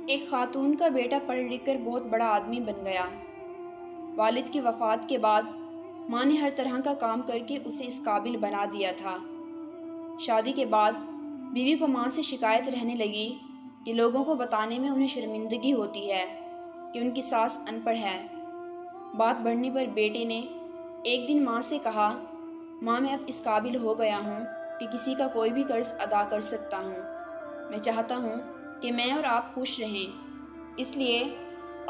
ایک خاتون کا بیٹا پڑھ لکھ کر بہت بڑا آدمی بن گیا۔ والد کی وفات کے بعد ماں نے ہر طرح کا کام کر کے اسے اس قابل بنا دیا تھا۔ شادی کے بعد بیوی کو ماں سے شکایت رہنے لگی کہ لوگوں کو بتانے میں انہیں شرمندگی ہوتی ہے کہ ان کی ساس ان پڑھ ہے۔ بات بڑھنے پر بیٹے نے ایک دن ماں سے کہا، ماں میں اب اس قابل ہو گیا ہوں کہ کسی کا کوئی بھی قرض ادا کر سکتا ہوں۔ میں چاہتا ہوں کہ میں اور آپ خوش رہیں، اس لیے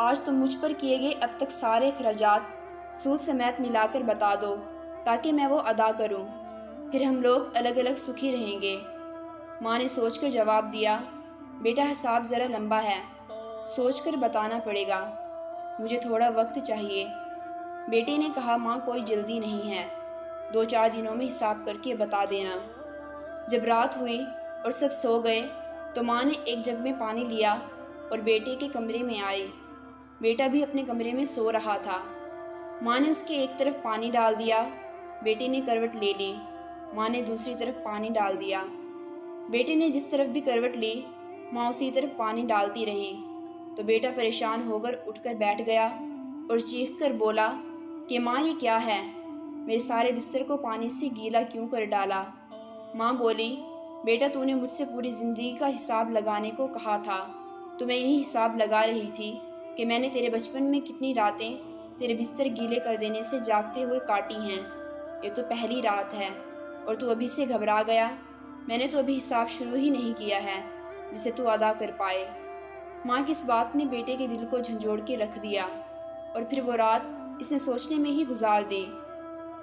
آج تم مجھ پر کیے گئے اب تک سارے اخراجات سود سمیت ملا کر بتا دو تاکہ میں وہ ادا کروں، پھر ہم لوگ الگ الگ سکھی رہیں گے۔ ماں نے سوچ کر جواب دیا، بیٹا حساب ذرا لمبا ہے، سوچ کر بتانا پڑے گا، مجھے تھوڑا وقت چاہیے۔ بیٹے نے کہا، ماں کوئی جلدی نہیں ہے، 2-4 دنوں میں حساب کر کے بتا دینا۔ جب رات ہوئی اور سب سو گئے تو ماں نے ایک جگ میں پانی لیا اور بیٹے کے کمرے میں آئی۔ بیٹا بھی اپنے کمرے میں سو رہا تھا۔ ماں نے اس کے ایک طرف پانی ڈال دیا، بیٹے نے کروٹ لے لی، ماں نے دوسری طرف پانی ڈال دیا۔ بیٹے نے جس طرف بھی کروٹ لی ماں اسی طرف پانی ڈالتی رہی، تو بیٹا پریشان ہو کر اٹھ کر بیٹھ گیا اور چیخ کر بولا کہ ماں یہ کیا ہے، میرے سارے بستر کو پانی سے گیلا کیوں کر ڈالا؟ ماں بولی، بیٹا تو نے مجھ سے پوری زندگی کا حساب لگانے کو کہا تھا، تو میں یہی حساب لگا رہی تھی کہ میں نے تیرے بچپن میں کتنی راتیں تیرے بستر گیلے کر دینے سے جاگتے ہوئے کاٹی ہیں۔ یہ تو پہلی رات ہے اور تو ابھی سے گھبرا گیا؟ میں نے تو ابھی حساب شروع ہی نہیں کیا ہے جسے تو ادا کر پائے۔ ماں کی اس بات نے بیٹے کے دل کو جھنجھوڑ کے رکھ دیا اور پھر وہ رات اس نے سوچنے میں ہی گزار دی۔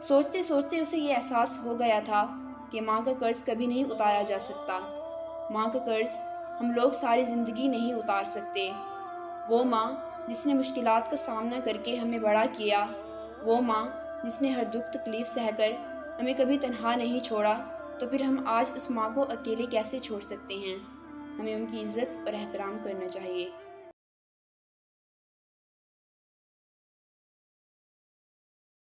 سوچتے سوچتے اسے یہ احساس ہو گیا تھا کہ ماں کا قرض کبھی نہیں اتارا جا سکتا۔ ماں کا قرض ہم لوگ ساری زندگی نہیں اتار سکتے۔ وہ ماں جس نے مشکلات کا سامنا کر کے ہمیں بڑا کیا، وہ ماں جس نے ہر دکھ تکلیف سہ کر ہمیں کبھی تنہا نہیں چھوڑا، تو پھر ہم آج اس ماں کو اکیلے کیسے چھوڑ سکتے ہیں؟ ہمیں ان کی عزت اور احترام کرنا چاہیے۔